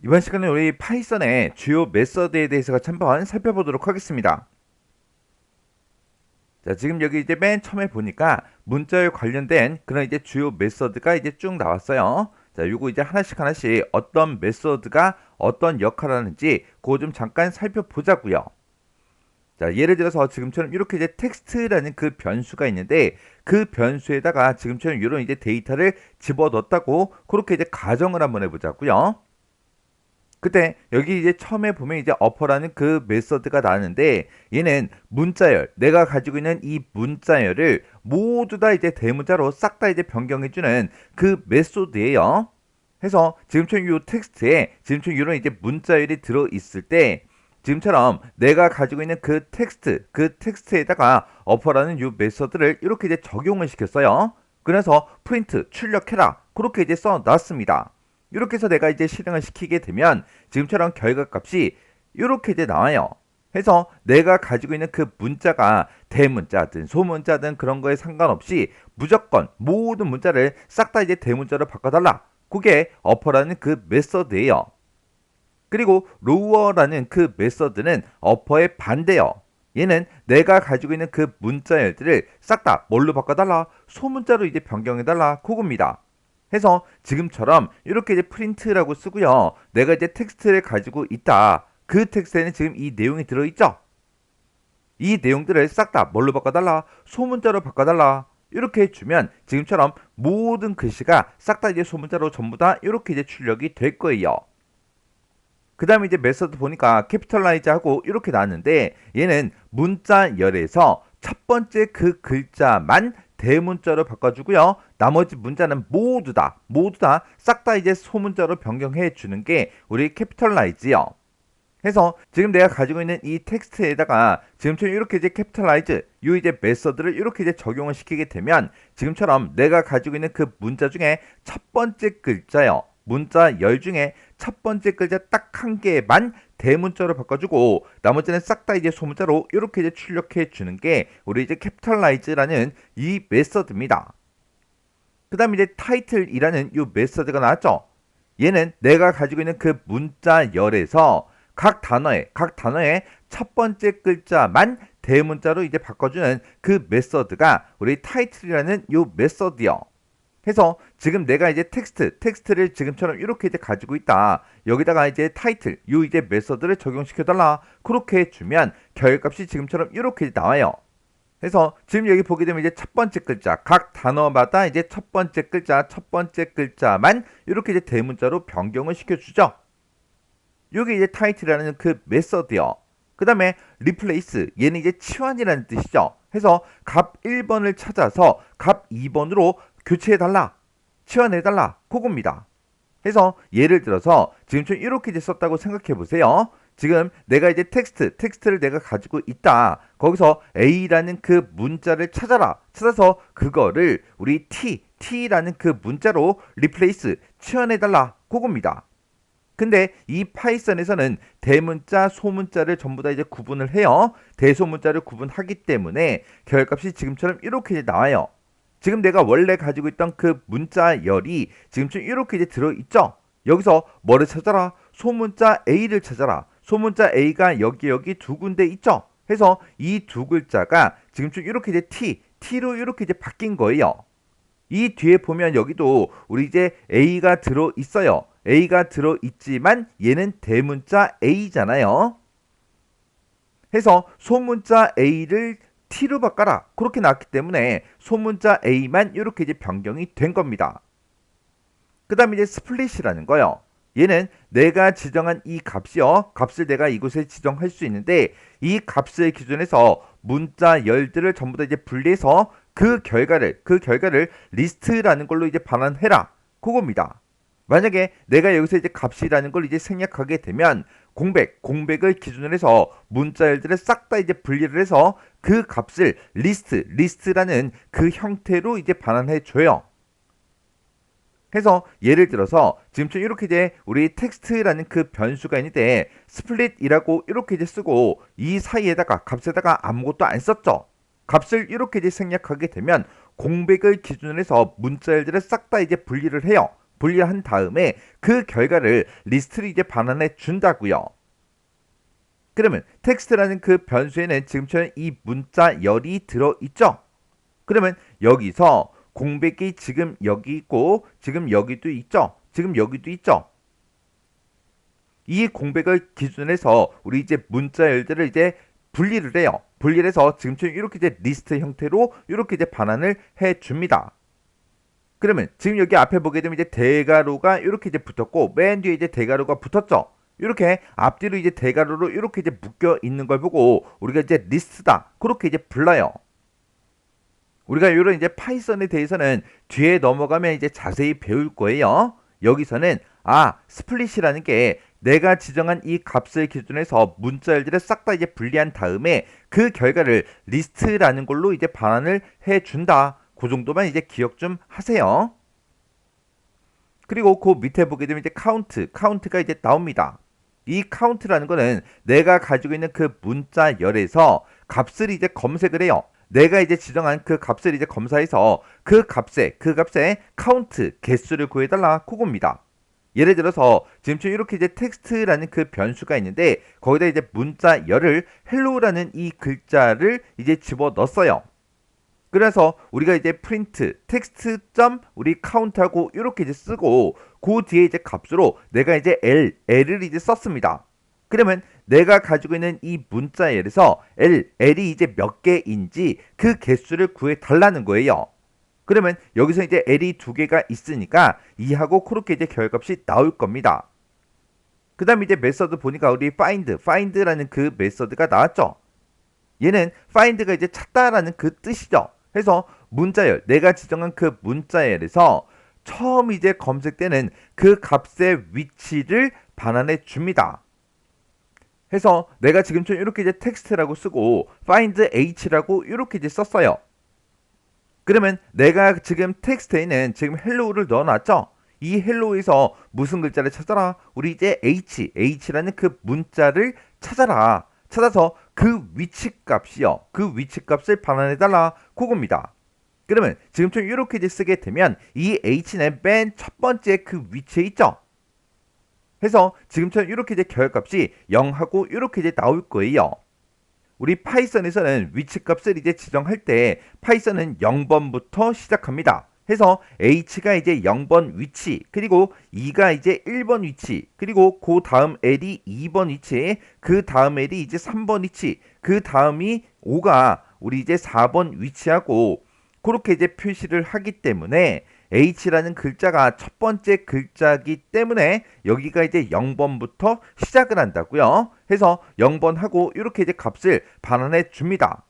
이번 시간에 우리 파이썬의 주요 메서드에 대해서 같이 한번 살펴보도록 하겠습니다. 자, 지금 여기 이제 맨 처음에 보니까 문자에 관련된 그런 이제 주요 메서드가 이제 쭉 나왔어요. 자, 요거 이제 하나씩 하나씩 어떤 메서드가 어떤 역할을 하는지 그거 좀 잠깐 살펴보자고요. 자, 예를 들어서 지금처럼 이렇게 이제 텍스트라는 그 변수가 있는데 그 변수에다가 지금처럼 이런 이제 데이터를 집어넣었다고 그렇게 이제 가정을 한번 해보자고요. 그때 여기 이제 처음에 보면 이제 어퍼라는 그 메서드가 나왔는데 얘는 문자열, 내가 가지고 있는 이 문자열을 모두 다 이제 대문자로 싹 다 이제 변경해주는 그 메소드예요. 해서 지금처럼 이 텍스트에 지금처럼 이런 이제 문자열이 들어 있을 때 지금처럼 내가 가지고 있는 그 텍스트에다가 어퍼라는 이 메서드를 이렇게 이제 적용을 시켰어요. 그래서 프린트 출력해라 그렇게 이제 써놨습니다. 이렇게 해서 내가 이제 실행을 시키게 되면 지금처럼 결과값이 이렇게 이제 나와요. 해서 내가 가지고 있는 그 문자가 대문자든 소문자든 그런 거에 상관없이 무조건 모든 문자를 싹 다 이제 대문자로 바꿔달라. 그게 어퍼라는 그 메서드예요. 그리고 로어라는 그 메서드는 어퍼의 반대요. 얘는 내가 가지고 있는 그 문자열들을 싹 다 뭘로 바꿔달라? 소문자로 이제 변경해달라. 그겁니다. 해서 지금처럼 이렇게 이제 프린트라고 쓰고요. 내가 이제 텍스트를 가지고 있다. 그 텍스트에는 지금 이 내용이 들어있죠? 이 내용들을 싹 다 뭘로 바꿔달라? 소문자로 바꿔달라. 이렇게 해주면 지금처럼 모든 글씨가 싹 다 이제 소문자로 전부 다 이렇게 이제 출력이 될 거예요. 그 다음에 이제 메서드 보니까 캐피털라이즈 하고 이렇게 나왔는데 얘는 문자열에서 첫 번째 그 글자만 대문자로 바꿔주고요. 나머지 문자는 모두 다 싹 다 이제 소문자로 변경해 주는 게 우리 캐피털라이즈요. 해서 지금 내가 가지고 있는 이 텍스트에다가 지금처럼 이렇게 이제 캐피털라이즈 요 이제 메서드를 이렇게 이제 적용을 시키게 되면 지금처럼 내가 가지고 있는 그 문자 중에 첫 번째 글자요. 문자 열 중에 첫 번째 글자 딱 한 개만 대문자로 바꿔주고 나머지는 싹 다 이제 소문자로 이렇게 이제 출력해 주는 게 우리 이제 캐피털라이즈라는 이 메서드입니다. 그 다음에 이제 타이틀이라는 이 메서드가 나왔죠. 얘는 내가 가지고 있는 그 문자열에서 각 단어의 첫 번째 글자만 대문자로 이제 바꿔주는 그 메서드가 우리 타이틀이라는 이 메서드요. 해서 지금 내가 이제 텍스트를 지금처럼 이렇게 이제 가지고 있다. 여기다가 이제 타이틀, 요 이제 메서드를 적용시켜달라. 그렇게 해주면 결값이 지금처럼 이렇게 나와요. 그래서 지금 여기 보게 되면 이제 첫 번째 글자, 각 단어마다 이제 첫 번째 글자만 이렇게 이제 대문자로 변경을 시켜주죠. 요게 이제 타이틀이라는 그 메서드요. 그 다음에 리플레이스, 얘는 이제 치환이라는 뜻이죠. 해서 값 1번을 찾아서 값 2번으로 교체해달라, 치환해달라, 그겁니다. 해서 예를 들어서 지금처럼 이렇게 이제 썼다고 생각해 보세요. 지금 내가 이제 텍스트를 내가 가지고 있다. 거기서 A라는 그 문자를 찾아서 그거를 우리 T라는 그 문자로 리플레이스, 치환해달라, 그겁니다. 근데 이 파이썬에서는 대문자, 소문자를 전부 다 이제 구분을 해요. 대소문자를 구분하기 때문에 결값이 지금처럼 이렇게 이제 나와요. 지금 내가 원래 가지고 있던 그 문자열이 지금처럼 이렇게 이제 들어있죠. 여기서 뭐를 찾아라? 소문자 A를 찾아라. 소문자 A가 여기 두 군데 있죠. 해서 이 두 글자가 지금처럼 이렇게 이제 T로 이렇게 이제 바뀐 거예요. 이 뒤에 보면 여기도 우리 이제 A가 들어 있어요. A가 들어 있지만 얘는 대문자 A잖아요. 해서 소문자 A를 T로 바꿔라. 그렇게 나왔기 때문에 소문자 A만 이렇게 이제 변경이 된 겁니다. 그 다음에 이제 스플릿이라는 거요. 얘는 내가 지정한 이 값이요. 값을 내가 이곳에 지정할 수 있는데 이 값을 기준해서 문자 열들을 전부 다 이제 분리해서 그 결과를 리스트라는 걸로 이제 반환해라. 그겁니다. 만약에 내가 여기서 이제 값이라는 걸 이제 생략하게 되면 공백을 기준으로 해서 문자열들을 싹 다 이제 분리를 해서 그 값을 리스트라는 그 형태로 이제 반환해 줘요. 해서 예를 들어서 지금처럼 이렇게 이제 우리 텍스트라는 그 변수가 있는데 스플릿이라고 이렇게 이제 쓰고 이 사이에다가 값에다가 아무것도 안 썼죠. 값을 이렇게 이제 생략하게 되면 공백을 기준으로 해서 문자열들을 싹 다 이제 분리를 해요. 분리한 다음에 그 결과를 리스트로 이제 반환해 준다고요. 그러면 텍스트라는 그 변수에는 지금처럼 이 문자열이 들어있죠. 그러면 여기서 공백이 지금 여기 있고 지금 여기도 있죠. 지금 여기도 있죠. 이 공백을 기준으로 해서 우리 이제 문자열들을 이제 분리를 해요. 분리를 해서 지금처럼 이렇게 이제 리스트 형태로 이렇게 이제 반환을 해 줍니다. 그러면 지금 여기 앞에 보게 되면 이제 대괄호가 이렇게 이제 붙었고 맨 뒤에 이제 대괄호가 붙었죠. 이렇게 앞뒤로 이제 대괄호로 이렇게 이제 묶여 있는 걸 보고 우리가 이제 리스트다 그렇게 이제 불러요. 우리가 이런 이제 파이썬에 대해서는 뒤에 넘어가면 이제 자세히 배울 거예요. 여기서는 스플릿이라는 게 내가 지정한 이 값을 기준으로 해서 문자열들을 싹 다 이제 분리한 다음에 그 결과를 리스트라는 걸로 이제 반환을 해 준다. 그 정도만 이제 기억 좀 하세요. 그리고 그 밑에 보게 되면 이제 카운트가 이제 나옵니다. 이 카운트라는 거는 내가 가지고 있는 그 문자열에서 값을 이제 검색을 해요. 내가 이제 지정한 그 값을 이제 검사해서 그 값에 카운트 개수를 구해달라 그겁니다. 예를 들어서 지금 이렇게 이제 텍스트라는 그 변수가 있는데 거기다 이제 문자열을 hello라는 이 글자를 이제 집어 넣었어요. 그래서 우리가 이제 프린트 텍스트.점 우리 카운트하고 이렇게 이제 쓰고 그 뒤에 이제 값으로 내가 이제 L을 이제 썼습니다. 그러면 내가 가지고 있는 이 문자열에서 L이 이제 몇 개인지 그 개수를 구해 달라는 거예요. 그러면 여기서 이제 L이 두 개가 있으니까 2하고 그렇게 이제 결값이 나올 겁니다. 그 다음에 이제 메서드 보니까 우리 find라는 그 메서드가 나왔죠. 얘는 find가 이제 찾다라는 그 뜻이죠. 그래서 문자열, 내가 지정한 그 문자열에서 처음 이제 검색되는 그 값의 위치를 반환해 줍니다. 해서 내가 지금처럼 이렇게 이제 텍스트라고 쓰고 find h라고 이렇게 이제 썼어요. 그러면 내가 지금 텍스트에는 지금 hello를 넣어놨죠? 이 hello에서 무슨 글자를 찾아라? 우리 이제 h라는 그 문자를 찾아라. 찾아서 그 위치값이요. 그 위치값을 반환해달라. 그겁니다. 그러면 지금처럼 이렇게 이제 쓰게 되면 이 h는 맨 첫 번째 그 위치에 있죠? 해서 지금처럼 이렇게 이제 결값이 0하고 이렇게 이제 나올 거예요. 우리 파이썬에서는 위치값을 이제 지정할 때 파이썬은 0번부터 시작합니다. 해서 h가 이제 0번 위치, 그리고 2가 이제 1번 위치, 그리고 그 다음 l이 2번 위치, 그 다음 l이 이제 3번 위치, 그 다음이 5가 우리 이제 4번 위치하고 그렇게 이제 표시를 하기 때문에 h라는 글자가 첫 번째 글자이기 때문에 여기가 이제 0번부터 시작을 한다고요. 해서 0번 하고 이렇게 이제 값을 반환해 줍니다.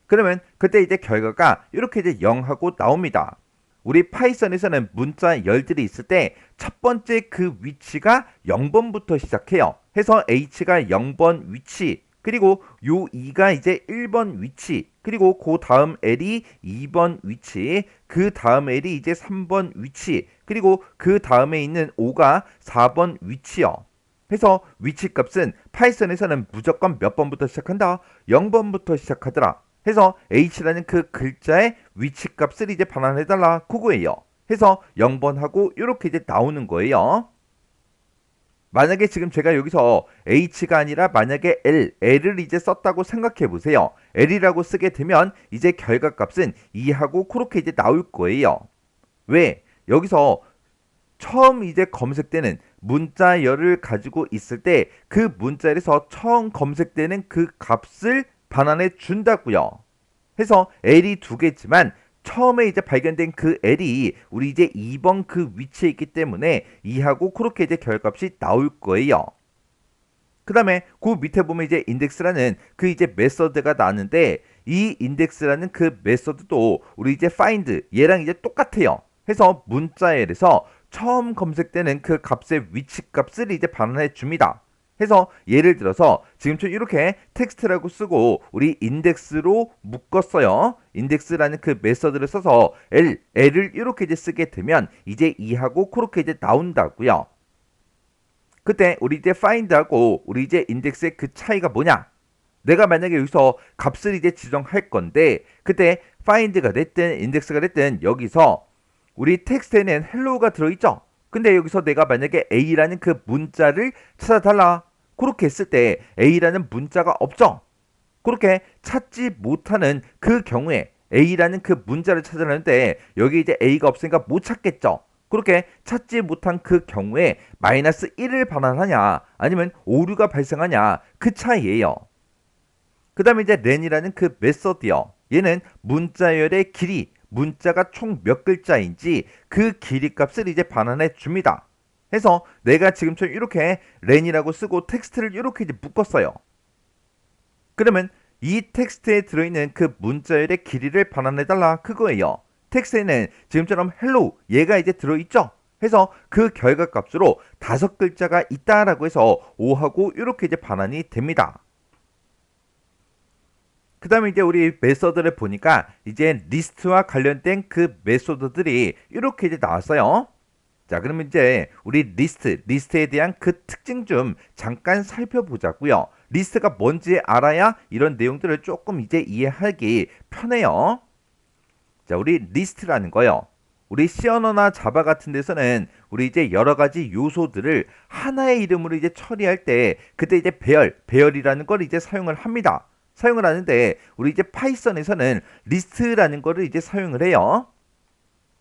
그러면 그때 이제 결과가 이렇게 이제 0하고 나옵니다. 우리 파이썬에서는 문자열들이 있을 때 첫 번째 그 위치가 0번부터 시작해요. 해서 h가 0번 위치, 그리고 요 2가 이제 1번 위치, 그리고 그 다음 l이 2번 위치, 그 다음 l이 이제 3번 위치, 그리고 그 다음에 있는 5가 4번 위치요. 해서 위치값은 파이썬에서는 무조건 몇 번부터 시작한다? 0번부터 시작하더라. 해서 h라는 그 글자의 위치값을 이제 반환해달라 그거예요. 해서 0번 하고 이렇게 이제 나오는 거예요. 만약에 지금 제가 여기서 h가 아니라 만약에 l을 이제 썼다고 생각해 보세요. l이라고 쓰게 되면 이제 결과값은 2하고 그렇게 이제 나올 거예요. 왜? 여기서 처음 이제 검색되는 문자열을 가지고 있을 때 그 문자열에서 처음 검색되는 그 값을 반환해 준다고요. 해서 l이 두 개지만 처음에 이제 발견된 그 l이 우리 이제 2번 그 위치에 있기 때문에 2하고 그렇게 이제 결값이 나올 거예요. 그 다음에 그 밑에 보면 이제 인덱스라는 그 이제 메서드가 나왔는데 이 인덱스라는 그 메서드도 우리 이제 find 얘랑 이제 똑같아요. 해서 문자열에서 처음 검색되는 그 값의 위치 값을 이제 반환해 줍니다. 해서 예를 들어서 지금처럼 이렇게 텍스트라고 쓰고 우리 인덱스로 묶었어요. 인덱스라는 그 메서드를 써서 L을 이렇게 이제 쓰게 되면 이제 2하고 그렇게 이제 나온다고요. 그때 우리 이제 find하고 우리 이제 인덱스의 그 차이가 뭐냐? 내가 만약에 여기서 값을 이제 지정할 건데 그때 find가 됐든 인덱스가 됐든 여기서 우리 텍스트에는 헬로우가 들어있죠. 근데 여기서 내가 만약에 A라는 그 문자를 찾아달라. 그렇게 했을 때 A라는 문자가 없죠. 그렇게 찾지 못하는 그 경우에 A라는 그 문자를 찾으려는데 여기 이제 A가 없으니까 못 찾겠죠. 그렇게 찾지 못한 그 경우에 마이너스 1을 반환하냐 아니면 오류가 발생하냐 그 차이예요. 그 다음에 이제 렌이라는 그 메서드요. 얘는 문자열의 길이 문자가 총 몇 글자인지 그 길이 값을 이제 반환해 줍니다. 해서 내가 지금처럼 이렇게 렌이라고 쓰고 텍스트를 이렇게 이제 묶었어요. 그러면 이 텍스트에 들어있는 그 문자열의 길이를 반환해달라 그거예요. 텍스트에는 지금처럼 hello 얘가 이제 들어있죠. 해서 그 결과값으로 5글자가 있다라고 해서 5하고 이렇게 이제 반환이 됩니다. 그 다음에 이제 우리 메서드를 보니까 이제 리스트와 관련된 그 메소드들이 이렇게 이제 나왔어요. 자, 그러면 이제 우리 리스트에 대한 그 특징 좀 잠깐 살펴보자고요. 리스트가 뭔지 알아야 이런 내용들을 조금 이제 이해하기 편해요. 자, 우리 리스트라는 거요. 우리 C 언어나 자바 같은 데서는 우리 이제 여러 가지 요소들을 하나의 이름으로 이제 처리할 때 그때 이제 배열이라는 걸 이제 사용을 합니다. 사용을 하는데 우리 이제 파이썬에서는 리스트라는 거를 이제 사용을 해요.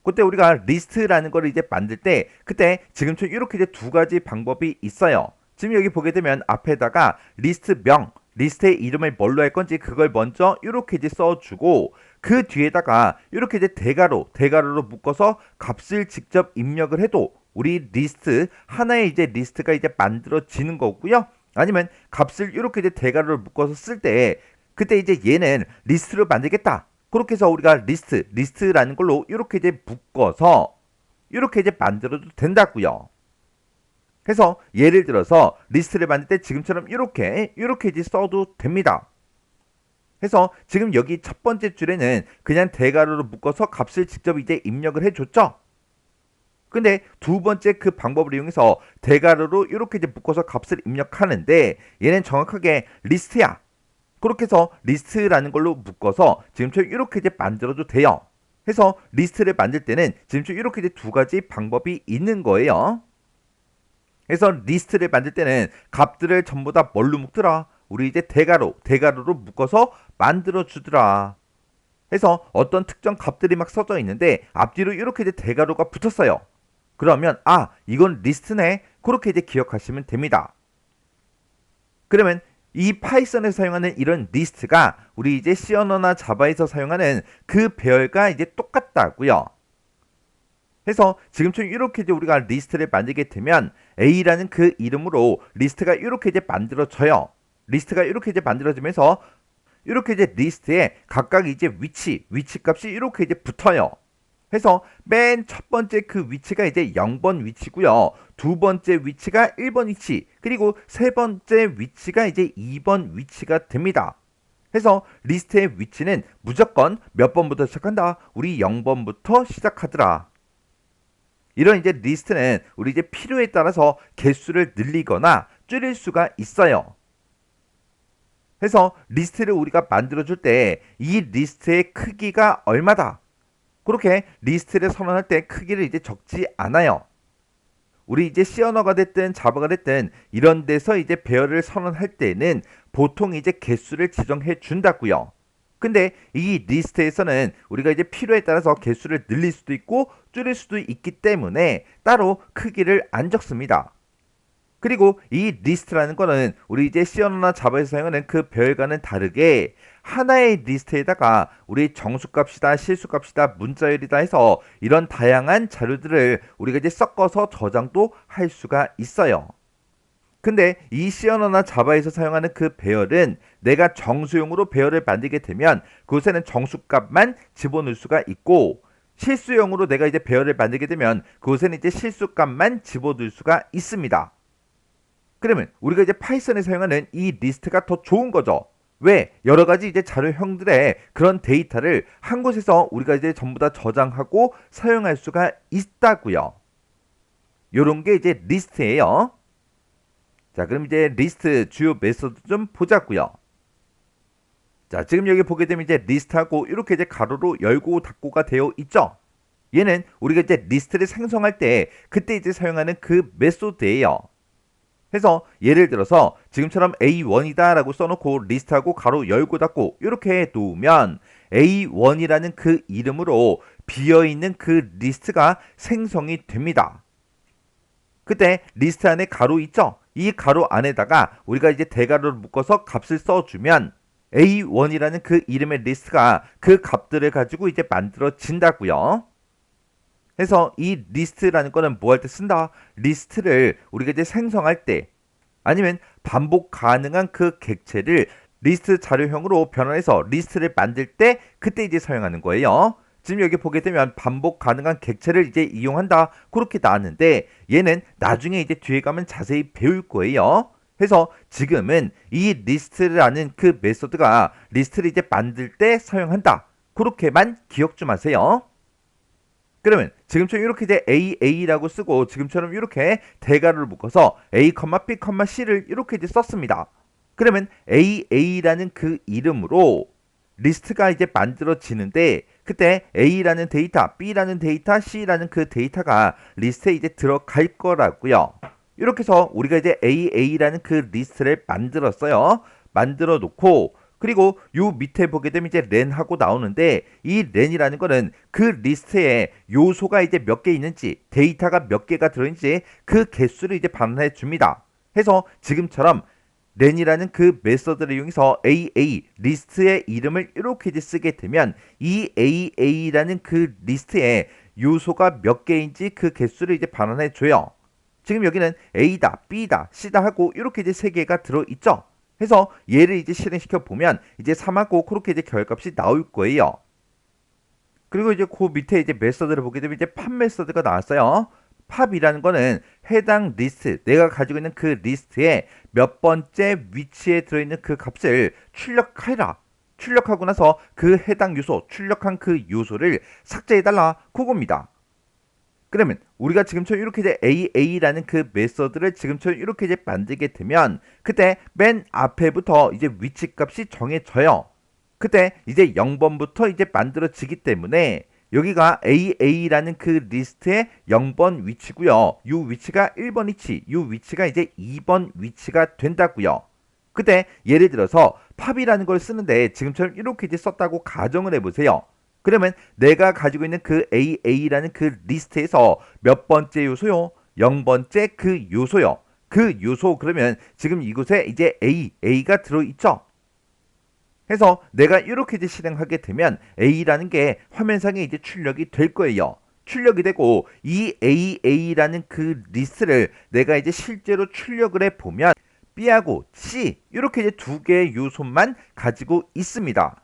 그때 우리가 리스트라는 거를 이제 만들 때 그때 지금처럼 이렇게 이제 두 가지 방법이 있어요. 지금 여기 보게 되면 앞에다가 리스트명, 리스트의 이름을 뭘로 할 건지 그걸 먼저 이렇게 이제 써주고 그 뒤에다가 이렇게 이제 대괄호로 묶어서 값을 직접 입력을 해도 우리 리스트 하나의 이제 리스트가 이제 만들어지는 거고요. 아니면 값을 이렇게 이제 대괄호를 묶어서 쓸 때 그때 이제 얘는 리스트를 만들겠다. 그렇게 해서 우리가 리스트라는 걸로 이렇게 이제 묶어서 이렇게 이제 만들어도 된다고요. 해서 예를 들어서 리스트를 만들 때 지금처럼 이렇게 이제 써도 됩니다. 해서 지금 여기 첫 번째 줄에는 그냥 대괄호로 묶어서 값을 직접 이제 입력을 해줬죠. 근데 두 번째 그 방법을 이용해서 대괄호로 이렇게 이제 묶어서 값을 입력하는데 얘는 정확하게 리스트야. 그렇게 해서 리스트라는 걸로 묶어서 지금처럼 이렇게 이제 만들어도 돼요. 해서 리스트를 만들 때는 지금처럼 이렇게 이제 두 가지 방법이 있는 거예요. 그래서 리스트를 만들 때는 값들을 전부 다 뭘로 묶더라? 우리 이제 대괄호로 묶어서 만들어 주더라. 해서 어떤 특정 값들이 막 써져 있는데 앞뒤로 이렇게 이제 대괄호가 붙었어요. 그러면 이건 리스트네. 그렇게 이제 기억하시면 됩니다. 그러면 이 파이썬에서 사용하는 이런 리스트가 우리 이제 C 언어나 자바에서 사용하는 그 배열과 이제 똑같다고요. 해서 지금처럼 이렇게 이제 우리가 리스트를 만들게 되면 A라는 그 이름으로 리스트가 이렇게 이제 만들어져요. 리스트가 이렇게 이제 만들어지면서 이렇게 이제 리스트에 각각 이제 위치 값이 이렇게 이제 붙어요. 해서 맨 첫 번째 그 위치가 이제 0번 위치고요. 두 번째 위치가 1번 위치, 그리고 세 번째 위치가 이제 2번 위치가 됩니다. 해서 리스트의 위치는 무조건 몇 번부터 시작한다? 우리 0번부터 시작하더라. 이런 이제 리스트는 우리 이제 필요에 따라서 개수를 늘리거나 줄일 수가 있어요. 해서 리스트를 우리가 만들어줄 때 이 리스트의 크기가 얼마다? 그렇게 리스트를 선언할 때 크기를 이제 적지 않아요. 우리 이제 C 언어가 됐든 자바가 됐든 이런 데서 이제 배열을 선언할 때는 보통 이제 개수를 지정해 준다고요. 근데 이 리스트에서는 우리가 이제 필요에 따라서 개수를 늘릴 수도 있고 줄일 수도 있기 때문에 따로 크기를 안 적습니다. 그리고 이 리스트라는 거는 우리 이제 C 언어나 자바에서 사용하는 그 배열과는 다르게 하나의 리스트에다가 우리 정수값이다, 실수값이다, 문자열이다 해서 이런 다양한 자료들을 우리가 이제 섞어서 저장도 할 수가 있어요. 근데 이 C 언어나 자바에서 사용하는 그 배열은 내가 정수용으로 배열을 만들게 되면 그곳에는 정수값만 집어넣을 수가 있고 실수용으로 내가 이제 배열을 만들게 되면 그곳에는 이제 실수값만 집어넣을 수가 있습니다. 그러면 우리가 이제 파이썬에 사용하는 이 리스트가 더 좋은 거죠. 왜? 여러 가지 이제 자료형들의 그런 데이터를 한 곳에서 우리가 이제 전부 다 저장하고 사용할 수가 있다고요. 요런 게 이제 리스트예요. 자, 그럼 이제 리스트 주요 메소드 좀 보자고요. 자, 지금 여기 보게 되면 이제 리스트하고 이렇게 이제 가로로 열고 닫고가 되어 있죠. 얘는 우리가 이제 리스트를 생성할 때 그때 이제 사용하는 그 메소드예요. 해서 예를 들어서 지금처럼 A1이다라고 써놓고 리스트하고 가로 열고 닫고 이렇게 놓으면 A1이라는 그 이름으로 비어있는 그 리스트가 생성이 됩니다. 그때 리스트 안에 가로 있죠? 이 가로 안에다가 우리가 이제 대괄호를 묶어서 값을 써주면 A1이라는 그 이름의 리스트가 그 값들을 가지고 이제 만들어진다고요. 해서 이 리스트라는 거는 뭐 할 때 쓴다? 리스트를 우리가 이제 생성할 때 아니면 반복 가능한 그 객체를 리스트 자료형으로 변환해서 리스트를 만들 때 그때 이제 사용하는 거예요. 지금 여기 보게 되면 반복 가능한 객체를 이제 이용한다 그렇게 나왔는데 얘는 나중에 이제 뒤에 가면 자세히 배울 거예요. 그래서 지금은 이 리스트라는 그 메소드가 리스트를 이제 만들 때 사용한다 그렇게만 기억 좀 하세요. 그러면 지금처럼 이렇게 이제 AA라고 쓰고 지금처럼 이렇게 대괄호를 묶어서 A, B, C를 이렇게 이제 썼습니다. 그러면 AA라는 그 이름으로 리스트가 이제 만들어지는데 그때 A라는 데이터, B라는 데이터, C라는 그 데이터가 리스트에 이제 들어갈 거라고요. 이렇게 해서 우리가 이제 AA라는 그 리스트를 만들었어요. 만들어 놓고 그리고 요 밑에 보게 되면 이제 렌하고 나오는데 이 렌이라는 거는 그 리스트에 요소가 이제 몇 개 있는지 데이터가 몇 개가 들어있는지 그 개수를 이제 반환해 줍니다. 해서 지금처럼 렌이라는 그 메서드를 이용해서 AA 리스트의 이름을 이렇게 이제 쓰게 되면 이 AA라는 그 리스트에 요소가 몇 개인지 그 개수를 이제 반환해 줘요. 지금 여기는 A다, B다, C다 하고 이렇게 이제 세 개가 들어있죠. 해서 얘를 이제 실행시켜 보면 이제 3하고 그렇게 이제 결값이 나올 거예요. 그리고 이제 그 밑에 이제 메서드를 보게 되면 이제 팝 메서드가 나왔어요. 팝이라는 거는 해당 리스트, 내가 가지고 있는 그 리스트에 몇 번째 위치에 들어있는 그 값을 출력해라. 출력하고 나서 그 해당 요소, 출력한 그 요소를 삭제해달라. 그겁니다. 그러면 우리가 지금처럼 이렇게 이제 AA라는 그 메서드를 지금처럼 이렇게 이제 만들게 되면 그때 맨 앞에부터 이제 위치값이 정해져요. 그때 이제 0번부터 이제 만들어지기 때문에 여기가 AA라는 그 리스트의 0번 위치고요. 요 위치가 1번 위치, 요 위치가 이제 2번 위치가 된다고요. 그때 예를 들어서 팝이라는 걸 쓰는데 지금처럼 이렇게 이제 썼다고 가정을 해보세요. 그러면 내가 가지고 있는 그 AA라는 그 리스트에서 몇 번째 요소요? 0번째 그 요소요. 그 요소 그러면 지금 이곳에 이제 A가 들어있죠? 해서 내가 이렇게 이제 실행하게 되면 A라는 게 화면상에 이제 출력이 될 거예요. 출력이 되고 이 AA라는 그 리스트를 내가 이제 실제로 출력을 해보면 B하고 C 이렇게 이제 두 개의 요소만 가지고 있습니다.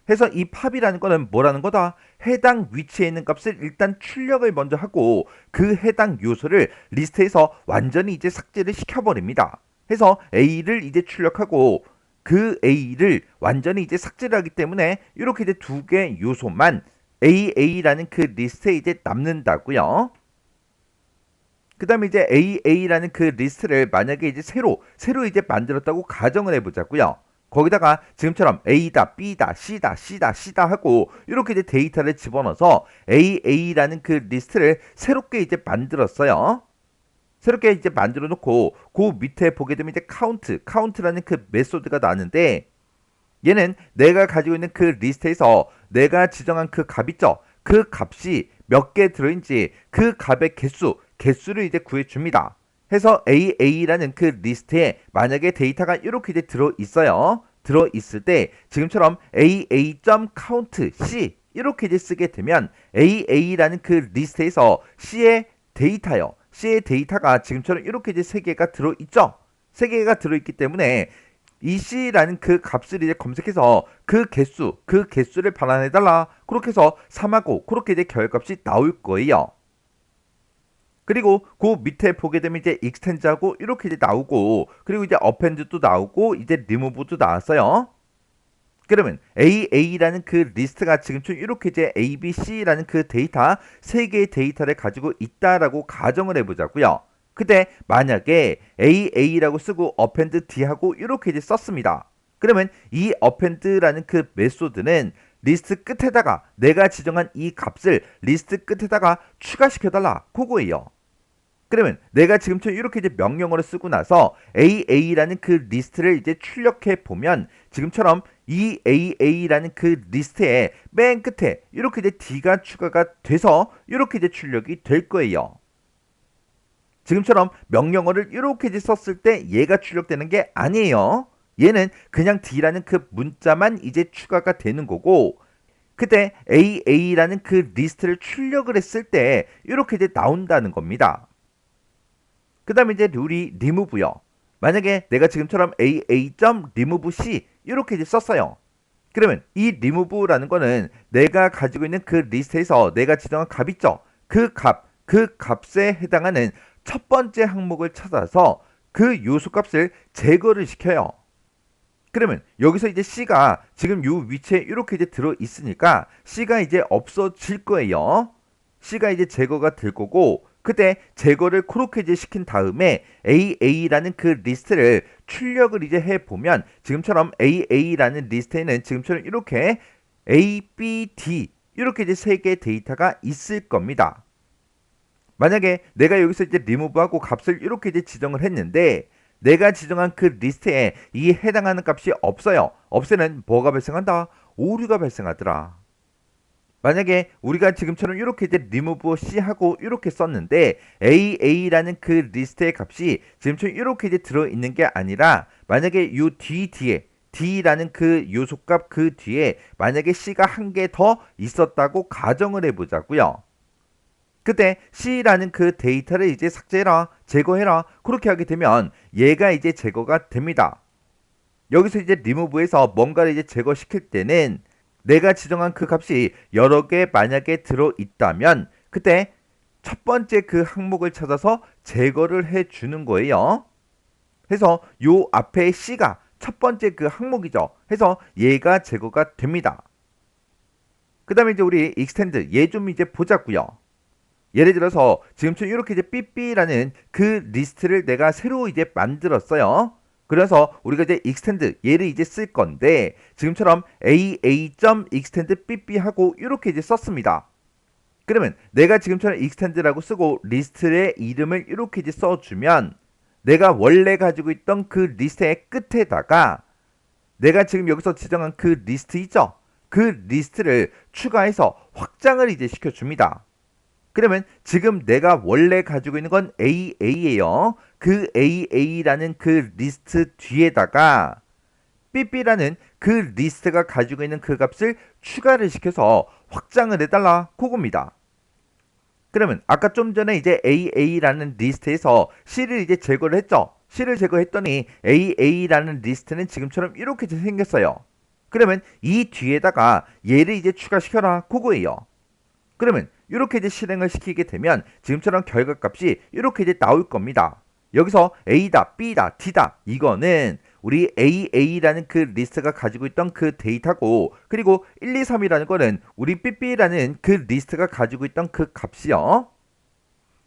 해서 이 팝이라는 거는 뭐라는 거다? 해당 위치에 있는 값을 일단 출력을 먼저 하고 그 해당 요소를 리스트에서 완전히 이제 삭제를 시켜버립니다. 해서 A를 이제 출력하고 그 A를 완전히 이제 삭제를 하기 때문에 이렇게 이제 두 개 요소만 AA라는 그 리스트에 이제 남는다고요. 그 다음에 이제 AA라는 그 리스트를 만약에 이제 새로 이제 만들었다고 가정을 해보자고요. 거기다가 지금처럼 A다, B다, C다, C다, C다 하고 이렇게 이제 데이터를 집어넣어서 AA라는 그 리스트를 새롭게 이제 만들었어요. 새롭게 이제 만들어 놓고 그 밑에 보게 되면 이제 카운트라는 그 메소드가 나왔는데 얘는 내가 가지고 있는 그 리스트에서 내가 지정한 그 값 있죠? 그 값이 몇 개 들어있는지 그 값의 개수를 이제 구해줍니다. 해서 AA라는 그 리스트에 만약에 데이터가 이렇게 이제 들어있어요. 들어있을 때 지금처럼 AA.count 이렇게 이제 쓰게 되면 AA라는 그 리스트에서 C의 데이터요. C의 데이터가 지금처럼 이렇게 이제 세 개가 들어있죠. 세 개가 들어있기 때문에 이 C라는 그 값을 이제 검색해서 그 개수를 반환해달라. 그렇게 해서 3하고 그렇게 이제 결값이 나올 거예요. 그리고 그 밑에 보게 되면 이제 익스텐드하고 이렇게 이제 나오고 그리고 이제 어펜드도 나오고 이제 리무브도 나왔어요. 그러면 AA라는 그 리스트가 지금처럼 이렇게 이제 ABC라는 그 데이터 세 개의 데이터를 가지고 있다라고 가정을 해보자고요. 그때 만약에 AA라고 쓰고 append D하고 이렇게 이제 썼습니다. 그러면 이 append라는 그 메소드는 리스트 끝에다가 내가 지정한 이 값을 리스트 끝에다가 추가시켜달라 그거예요. 그러면 내가 지금처럼 이렇게 이제 명령어를 쓰고 나서 AA라는 그 리스트를 이제 출력해 보면 지금처럼 이 AA라는 그 리스트의 맨 끝에 이렇게 이제 D가 추가가 돼서 이렇게 이제 출력이 될 거예요. 지금처럼 명령어를 이렇게 이제 썼을 때 얘가 출력되는 게 아니에요. 얘는 그냥 D라는 그 문자만 이제 추가가 되는 거고 그때 AA라는 그 리스트를 출력을 했을 때 이렇게 이제 나온다는 겁니다. 그 다음에 이제 우리 remove요. 만약에 내가 지금처럼 aa.removeC 이렇게 이제 썼어요. 그러면 이 remove라는 거는 내가 가지고 있는 그 리스트에서 내가 지정한 값 있죠? 그 값에 해당하는 첫 번째 항목을 찾아서 그 요소 값을 제거를 시켜요. 그러면 여기서 이제 C가 지금 요 위치에 이렇게 이제 들어 있으니까 C가 이제 없어질 거예요. C가 이제 제거가 될 거고 그때 제거를 그렇게 이제 시킨 다음에 AA라는 그 리스트를 출력을 이제 해보면 지금처럼 AA라는 리스트에는 지금처럼 이렇게 A, B, D 이렇게 이제 세 개의 데이터가 있을 겁니다. 만약에 내가 여기서 이제 리무브하고 값을 이렇게 이제 지정을 했는데 내가 지정한 그 리스트에 이 해당하는 값이 없어요. 없으면 뭐가 발생한다? 오류가 발생하더라. 만약에 우리가 지금처럼 이렇게 이제 remove C 하고 이렇게 썼는데 AA라는 그 리스트의 값이 지금처럼 이렇게 이제 들어있는 게 아니라 만약에 이 뒤에 D라는 그 요소값 그 뒤에 만약에 C가 한 개 더 있었다고 가정을 해보자고요. 그때 C라는 그 데이터를 이제 삭제해라, 제거해라 그렇게 하게 되면 얘가 이제 제거가 됩니다. 여기서 이제 remove에서 뭔가를 이제 제거시킬 때는 내가 지정한 그 값이 여러 개 만약에 들어있다면 그때 첫 번째 그 항목을 찾아서 제거를 해주는 거예요. 해서 요 앞에 C가 첫 번째 그 항목이죠. 해서 얘가 제거가 됩니다. 그 다음에 이제 우리 extend 얘 좀 이제 보자고요. 예를 들어서 지금처럼 이렇게 이제 삐삐라는 그 리스트를 내가 새로 이제 만들었어요. 그래서 우리가 이제 extend 얘를 이제 쓸 건데 지금처럼 aa.extend 삐삐 하고 이렇게 이제 썼습니다. 그러면 내가 지금처럼 extend라고 쓰고 리스트의 이름을 이렇게 이제 써주면 내가 원래 가지고 있던 그 리스트의 끝에다가 내가 지금 여기서 지정한 그 리스트 있죠? 그 리스트를 추가해서 확장을 이제 시켜줍니다. 그러면 지금 내가 원래 가지고 있는 건 AA예요. 그 AA라는 그 리스트 뒤에다가 삐삐라는 그 리스트가 가지고 있는 그 값을 추가를 시켜서 확장을 해달라 그겁니다. 그러면 아까 좀 전에 이제 AA라는 리스트에서 C를 이제 제거를 했죠. C를 제거했더니 AA라는 리스트는 지금처럼 이렇게 생겼어요. 그러면 이 뒤에다가 얘를 이제 추가시켜라 그거예요. 그러면 이렇게 이제 실행을 시키게 되면 지금처럼 결과값이 이렇게 이제 나올 겁니다. 여기서 A다, B다, D다 이거는 우리 AA라는 그 리스트가 가지고 있던 그 데이터고 그리고 1, 2, 3이라는 거는 우리 BB라는 그 리스트가 가지고 있던 그 값이요.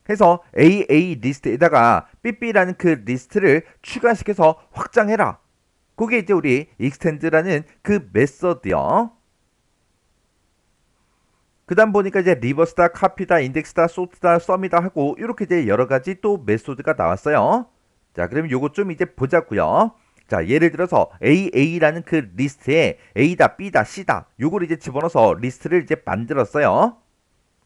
해서 AA 리스트에다가 BB라는 그 리스트를 추가시켜서 확장해라. 그게 이제 우리 extend라는 그 메서드요. 그 다음 보니까 이제 리버스다, 카피다, 인덱스다, 소트다, 썸이다 하고 이렇게 이제 여러 가지 또 메소드가 나왔어요. 자, 그럼 요거 좀 이제 보자고요. 자, 예를 들어서 AA라는 그 리스트에 A다, B다, C다 요걸 이제 집어넣어서 리스트를 이제 만들었어요.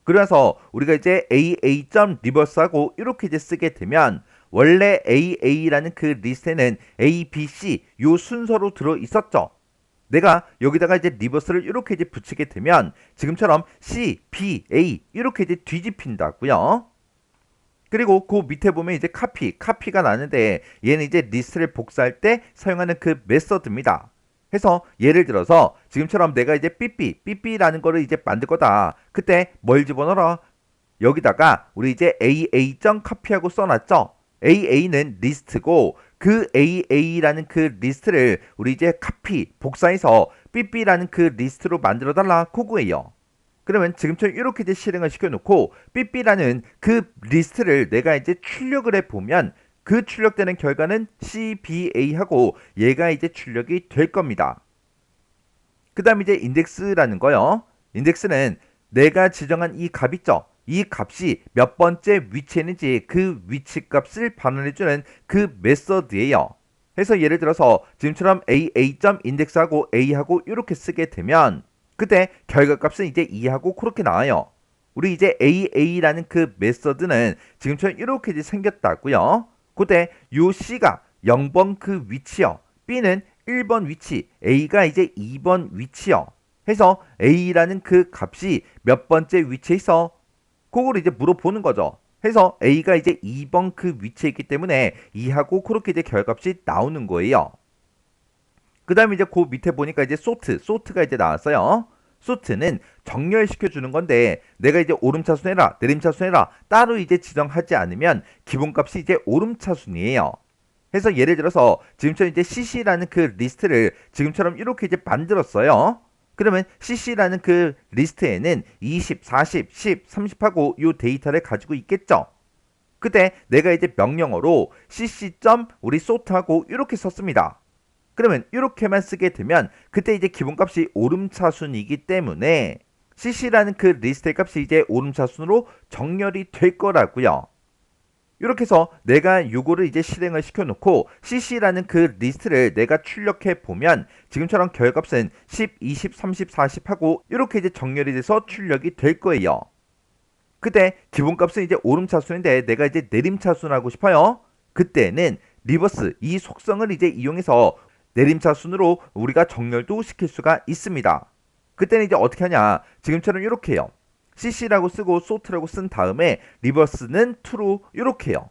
그래서 우리가 이제 AA.reverse하고 이렇게 이제 쓰게 되면 원래 AA라는 그 리스트에는 A, B, C 요 순서로 들어 있었죠. 내가 여기다가 이제 리버스를 이렇게 이제 붙이게 되면 지금처럼 C, B, A 이렇게 이제 뒤집힌다고요. 그리고 그 밑에 보면 이제 카피가 나는데 얘는 이제 리스트를 복사할 때 사용하는 그 메서드입니다. 해서 예를 들어서 지금처럼 내가 이제 삐삐라는 거를 이제 만들 거다. 그때 뭘 집어넣어라? 여기다가 우리 이제 AA.copy하고 써놨죠. AA는 리스트고 그 AA라는 그 리스트를 우리 이제 복사해서 삐삐라는 그 리스트로 만들어 달라 그거예요. 그러면 지금처럼 이렇게 이제 실행을 시켜놓고 삐삐라는 그 리스트를 내가 이제 출력을 해보면 그 출력되는 결과는 CBA하고 얘가 이제 출력이 될 겁니다. 그 다음에 이제 인덱스라는 거요. 인덱스는 내가 지정한 이 값 있죠. 이 값이 몇 번째 위치에 있는지 그 위치 값을 반환해주는 그 메서드예요. 그래서 예를 들어서 지금처럼 a.index하고 a하고 이렇게 쓰게 되면 그때 결과값은 이제 2하고 그렇게 나와요. 우리 이제 AA라는 그 메서드는 지금처럼 이렇게 이제 생겼다고요. 그때 요 C가 0번 그 위치요. B는 1번 위치, A가 이제 2번 위치요. 해서 A라는 그 값이 몇 번째 위치에 있어? 그걸 이제 물어보는 거죠. 해서 A가 이제 2번 그 위치에 있기 때문에 2하고 그렇게 이제 결값이 나오는 거예요. 그 다음에 이제 그 밑에 보니까 이제 소트가 이제 나왔어요. 소트는 정렬시켜 주는 건데 내가 이제 오름차순 해라 내림차순 해라 따로 이제 지정하지 않으면 기본값이 이제 오름차순이에요. 해서 예를 들어서 지금처럼 이제 cc라는 그 리스트를 지금처럼 이렇게 이제 만들었어요. 그러면 cc라는 그 리스트에는 20, 40, 10, 30하고 요 데이터를 가지고 있겠죠. 그때 내가 이제 명령어로 cc. 우리 sort하고 이렇게 썼습니다. 그러면 이렇게만 쓰게 되면 그때 이제 기본값이 오름차순이기 때문에 cc라는 그 리스트의 값이 이제 오름차순으로 정렬이 될 거라고요. 이렇게 해서 내가 요거를 이제 실행을 시켜놓고 cc라는 그 리스트를 내가 출력해 보면 지금처럼 결값은 10, 20, 30, 40 하고 이렇게 이제 정렬이 돼서 출력이 될 거예요. 그때 기본값은 이제 오름차순인데 내가 이제 내림차순 하고 싶어요. 그때는 리버스 이 속성을 이제 이용해서 내림차순으로 우리가 정렬도 시킬 수가 있습니다. 그때는 이제 어떻게 하냐? 지금처럼 이렇게 해요. cc라고 쓰고 sort라고 쓴 다음에 리버스는 true 이렇게 해요.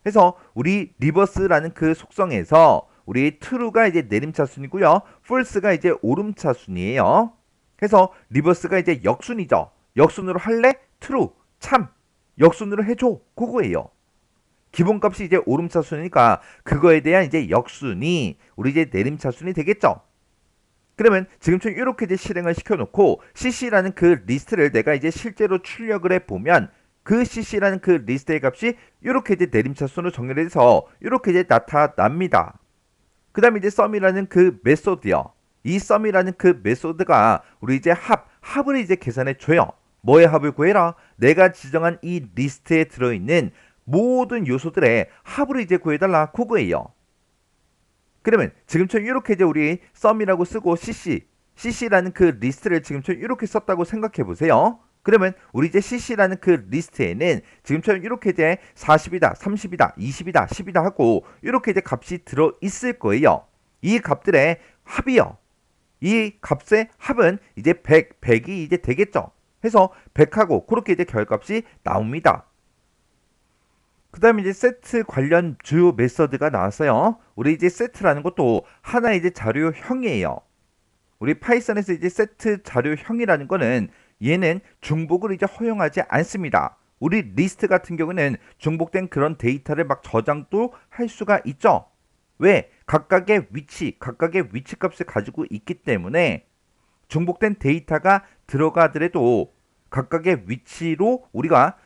그래서 우리 리버스라는 그 속성에서 우리 true가 이제 내림차순이고요. false가 이제 오름차순이에요. 그래서 리버스가 이제 역순이죠. 역순으로 할래? true. 참. 역순으로 해줘. 그거예요. 기본값이 이제 오름차순이니까 그거에 대한 이제 역순이 우리 이제 내림차순이 되겠죠. 그러면 지금처럼 이렇게 이제 실행을 시켜놓고 cc라는 그 리스트를 내가 이제 실제로 출력을 해보면 그 cc라는 그 리스트의 값이 이렇게 이제 내림차순으로 정렬해서 이렇게 이제 나타납니다. 그 다음에 이제 sum이라는 그 메소드요. 이 sum이라는 그 메소드가 우리 이제 합을 이제 계산해 줘요. 뭐의 합을 구해라? 내가 지정한 이 리스트에 들어있는 모든 요소들의 합을 이제 구해달라 그거예요. 그러면 지금처럼 이렇게 이제 우리 sum이라고 쓰고 cc라는 그 리스트를 지금처럼 이렇게 썼다고 생각해 보세요. 그러면 우리 이제 cc라는 그 리스트에는 지금처럼 이렇게 이제 40이다, 30이다, 20이다, 10이다 하고 이렇게 이제 값이 들어 있을 거예요. 이 값들의 합이요. 이 값의 합은 이제 100이 이제 되겠죠. 해서 100하고 그렇게 이제 결값이 나옵니다. 그 다음에 이제 세트 관련 주요 메서드가 나왔어요. 우리 이제 세트라는 것도 하나의 이제 자료형이에요. 우리 파이썬에서 이제 세트 자료형이라는 거는 얘는 중복을 이제 허용하지 않습니다. 우리 리스트 같은 경우는 중복된 그런 데이터를 막 저장도 할 수가 있죠. 왜? 각각의 위치 값을 가지고 있기 때문에 중복된 데이터가 들어가더라도 각각의 위치로 우리가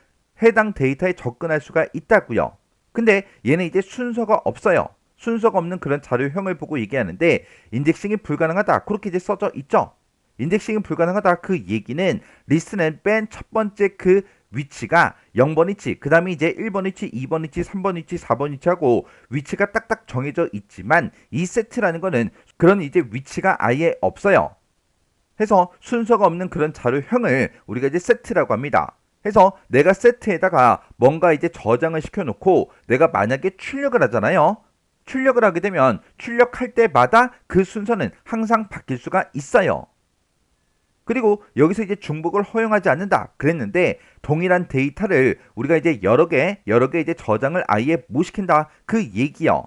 해당 데이터에 접근할 수가 있다고요. 근데 얘는 이제 순서가 없어요. 순서가 없는 그런 자료형을 보고 얘기하는데 인덱싱이 불가능하다. 그렇게 이제 써져 있죠. 인덱싱이 불가능하다. 그 얘기는 리스트는 맨 첫 번째 그 위치가 0번 위치, 그 다음에 이제 1번 위치, 2번 위치, 3번 위치, 4번 위치하고 위치가 딱딱 정해져 있지만 이 세트라는 거는 그런 이제 위치가 아예 없어요. 해서 순서가 없는 그런 자료형을 우리가 이제 세트라고 합니다. 해서 내가 세트에다가 뭔가 이제 저장을 시켜놓고 내가 만약에 출력을 하잖아요. 출력을 하게 되면 출력할 때마다 그 순서는 항상 바뀔 수가 있어요. 그리고 여기서 이제 중복을 허용하지 않는다 그랬는데 동일한 데이터를 우리가 이제 여러 개 이제 저장을 아예 못 시킨다 그 얘기요.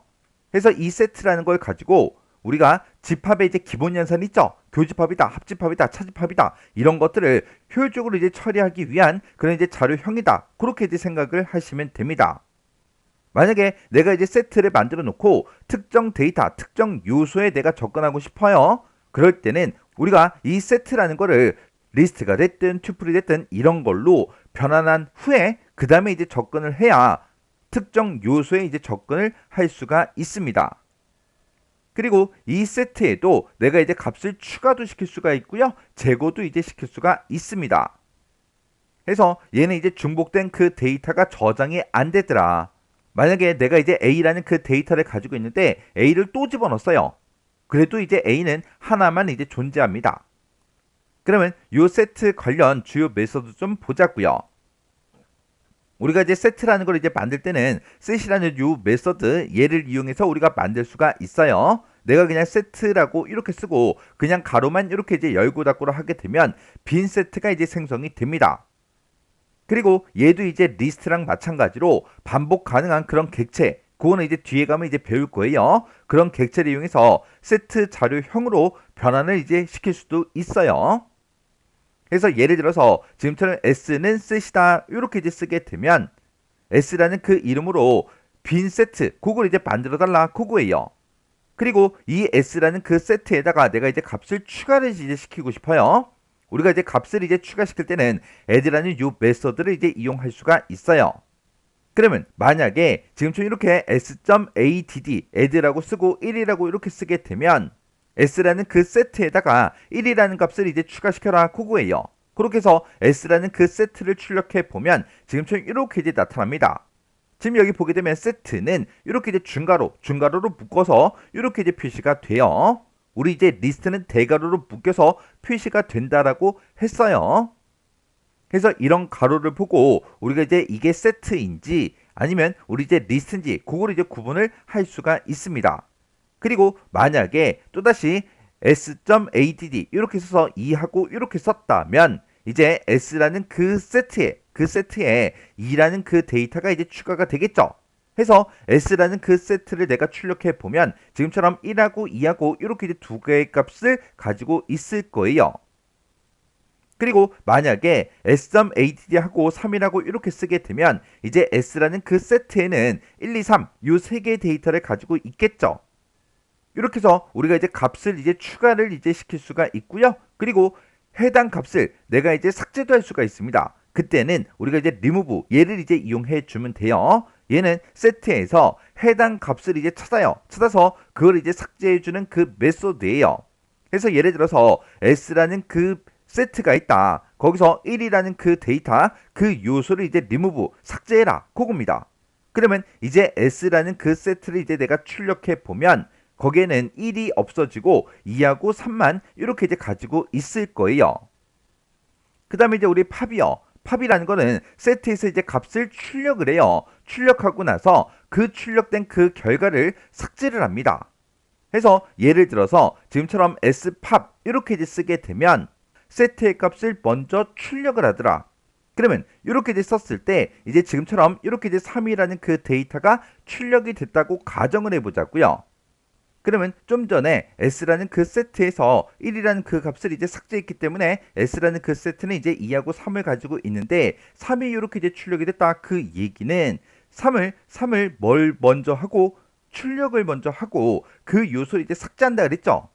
그래서 이 세트라는 걸 가지고 우리가 집합의 이제 기본 연산이 있죠. 교집합이다, 합집합이다, 차집합이다 이런 것들을 효율적으로 이제 처리하기 위한 그런 이제 자료형이다. 그렇게 이제 생각을 하시면 됩니다. 만약에 내가 이제 세트를 만들어 놓고 특정 데이터, 특정 요소에 내가 접근하고 싶어요. 그럴 때는 우리가 이 세트라는 거를 리스트가 됐든 튜플이 됐든 이런 걸로 변환한 후에 그 다음에 이제 접근을 해야 특정 요소에 이제 접근을 할 수가 있습니다. 그리고 이 세트에도 내가 이제 값을 추가도 시킬 수가 있고요. 제거도 이제 시킬 수가 있습니다. 해서 얘는 이제 중복된 그 데이터가 저장이 안 되더라. 만약에 내가 이제 A라는 그 데이터를 가지고 있는데 A를 또 집어넣었어요. 그래도 이제 A는 하나만 이제 존재합니다. 그러면 이 세트 관련 주요 메소드 좀 보자고요. 우리가 이제 세트라는 걸 이제 만들 때는 set이라는 이 메서드 얘를 이용해서 우리가 만들 수가 있어요. 내가 그냥 세트라고 이렇게 쓰고 그냥 가로만 이렇게 이제 열고 닫고를 하게 되면 빈 세트가 이제 생성이 됩니다. 그리고 얘도 이제 리스트랑 마찬가지로 반복 가능한 그런 객체, 그거는 이제 뒤에 가면 이제 배울 거예요. 그런 객체를 이용해서 세트 자료형으로 변환을 이제 시킬 수도 있어요. 그래서 예를 들어서 지금처럼 S는 set이다 이렇게 이제 쓰게 되면 S라는 그 이름으로 빈 세트 그걸 이제 만들어 달라 그거예요. 그리고 이 S라는 그 세트에다가 내가 이제 값을 추가를 이제 시키고 싶어요. 우리가 이제 값을 이제 추가시킬 때는 add라는 이 메서드를 이제 이용할 수가 있어요. 그러면 만약에 지금처럼 이렇게 s.add add라고 쓰고 1이라고 이렇게 쓰게 되면 s라는 그 세트에다가 1이라는 값을 이제 추가시켜라 그거예요. 그렇게 해서 s라는 그 세트를 출력해 보면 지금처럼 이렇게 이제 나타납니다. 지금 여기 보게 되면 세트는 이렇게 이제 중괄호로 묶어서 이렇게 이제 표시가 돼요. 우리 이제 리스트는 대괄호로 묶여서 표시가 된다라고 했어요. 그래서 이런 가로를 보고 우리가 이제 이게 세트인지 아니면 우리 이제 리스트인지 그걸 이제 구분을 할 수가 있습니다. 그리고 만약에 또다시 s.add 이렇게 써서 2하고 이렇게 썼다면 이제 s라는 그 세트에 2라는 그 데이터가 이제 추가가 되겠죠. 해서 s라는 그 세트를 내가 출력해 보면 지금처럼 1하고 2하고 이렇게 이제 두 개의 값을 가지고 있을 거예요. 그리고 만약에 s.add하고 3이라고 이렇게 쓰게 되면 이제 s라는 그 세트에는 1, 2, 3 이 세 개의 데이터를 가지고 있겠죠. 이렇게 해서 우리가 이제 값을 이제 추가를 이제 시킬 수가 있고요. 그리고 해당 값을 내가 이제 삭제도 할 수가 있습니다. 그때는 우리가 이제 remove 얘를 이제 이용해 주면 돼요. 얘는 세트에서 해당 값을 이제 찾아서 그걸 이제 삭제해 주는 그 메소드예요. 그래서 예를 들어서 s라는 그 세트가 있다. 거기서 1이라는 그 데이터 그 요소를 이제 remove 삭제해라 그겁니다. 그러면 이제 s라는 그 세트를 이제 내가 출력해 보면 거기에는 1이 없어지고 2하고 3만 이렇게 이제 가지고 있을 거예요. 그 다음에 이제 우리 팝이요. 팝이라는 거는 세트에서 이제 값을 출력을 해요. 출력하고 나서 그 출력된 그 결과를 삭제를 합니다. 해서 예를 들어서 지금처럼 s팝 이렇게 이제 쓰게 되면 세트의 값을 먼저 출력을 하더라. 그러면 이렇게 이제 썼을 때 이제 지금처럼 이렇게 이제 3이라는 그 데이터가 출력이 됐다고 가정을 해보자고요. 그러면 좀 전에 s라는 그 세트에서 1이라는 그 값을 이제 삭제했기 때문에 s라는 그 세트는 이제 2하고 3을 가지고 있는데 3이 이렇게 이제 출력이 됐다. 그 얘기는 3을 뭘 먼저 하고 출력을 먼저 하고 그 요소를 이제 삭제한다 그랬죠.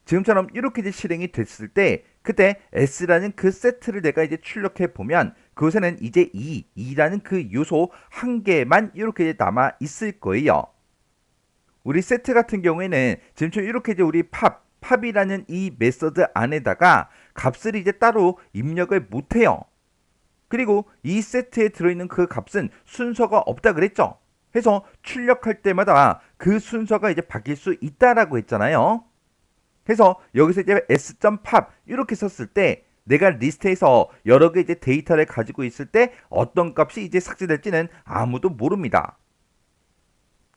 지금처럼 이렇게 이제 실행이 됐을 때 그때 s라는 그 세트를 내가 이제 출력해 보면 그곳에는 이제 2라는 그 요소 한 개만 이렇게 이제 남아 있을 거예요. 우리 세트 같은 경우에는 지금처럼 이렇게 이제 우리 팝이라는 이 메서드 안에다가 값을 이제 따로 입력을 못해요. 그리고 이 세트에 들어있는 그 값은 순서가 없다 그랬죠. 해서 출력할 때마다 그 순서가 이제 바뀔 수 있다라고 했잖아요. 해서 여기서 이제 s.pop 이렇게 썼을 때 내가 리스트에서 여러 개 이제 데이터를 가지고 있을 때 어떤 값이 이제 삭제될지는 아무도 모릅니다.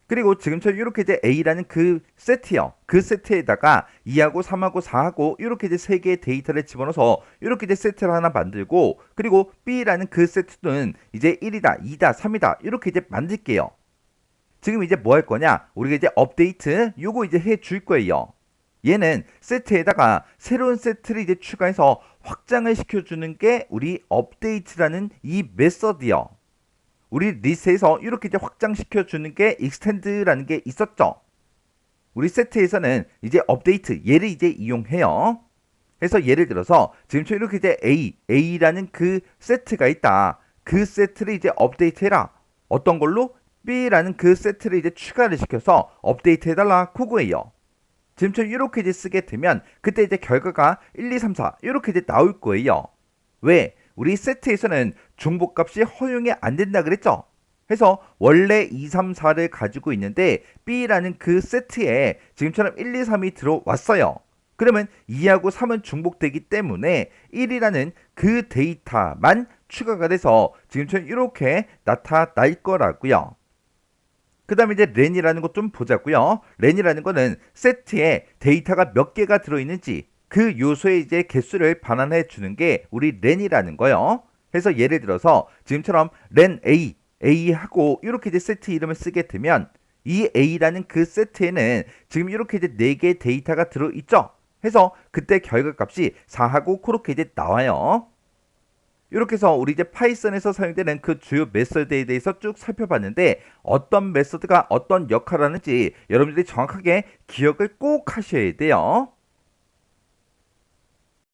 그리고 지금처럼 이렇게 이제 A라는 그 세트요. 그 세트에다가 2하고 3하고 4하고 이렇게 이제 세 개의 데이터를 집어넣어서 이렇게 이제 세트를 하나 만들고 그리고 B라는 그 세트는 이제 1이다, 2다, 3이다 이렇게 이제 만들게요. 지금 이제 뭐 할 거냐? 우리가 이제 업데이트 요거 이제 해 줄 거예요. 얘는 세트에다가 새로운 세트를 이제 추가해서 확장을 시켜주는 게 우리 업데이트라는 이 메서드요. 우리 리스트에서 이렇게 이제 확장시켜 주는 게 extend라는 게 있었죠. 우리 세트에서는 이제 업데이트 얘를 이제 이용해요. 그래서 예를 들어서 지금처럼 이렇게 이제 A라는 그 세트가 있다. 그 세트를 이제 업데이트해라. 어떤 걸로? B라는 그 세트를 이제 추가를 시켜서 업데이트 해달라 그거예요. 지금처럼 이렇게 이제 쓰게 되면 그때 이제 결과가 1, 2, 3, 4 이렇게 이제 나올 거예요. 왜? 우리 세트에서는 중복값이 허용이 안 된다 그랬죠? 해서 원래 2, 3, 4를 가지고 있는데 B라는 그 세트에 지금처럼 1, 2, 3이 들어왔어요. 그러면 2하고 3은 중복되기 때문에 1이라는 그 데이터만 추가가 돼서 지금처럼 이렇게 나타날 거라고요. 그 다음에 이제 렌이라는 것 좀 보자고요. 렌이라는 거는 세트에 데이터가 몇 개가 들어있는지 그 요소의 이제 개수를 반환해 주는 게 우리 렌이라는 거요. 그래서 예를 들어서 지금처럼 렌 A, A하고 이렇게 이제 세트 이름을 쓰게 되면 이 A라는 그 세트에는 지금 이렇게 이제 4개의 데이터가 들어있죠. 해서 그때 결과값이 4하고 그렇게 이제 나와요. 이렇게 해서 우리 이제 파이썬에서 사용되는 그 주요 메서드에 대해서 쭉 살펴봤는데 어떤 메서드가 어떤 역할을 하는지 여러분들이 정확하게 기억을 꼭 하셔야 돼요.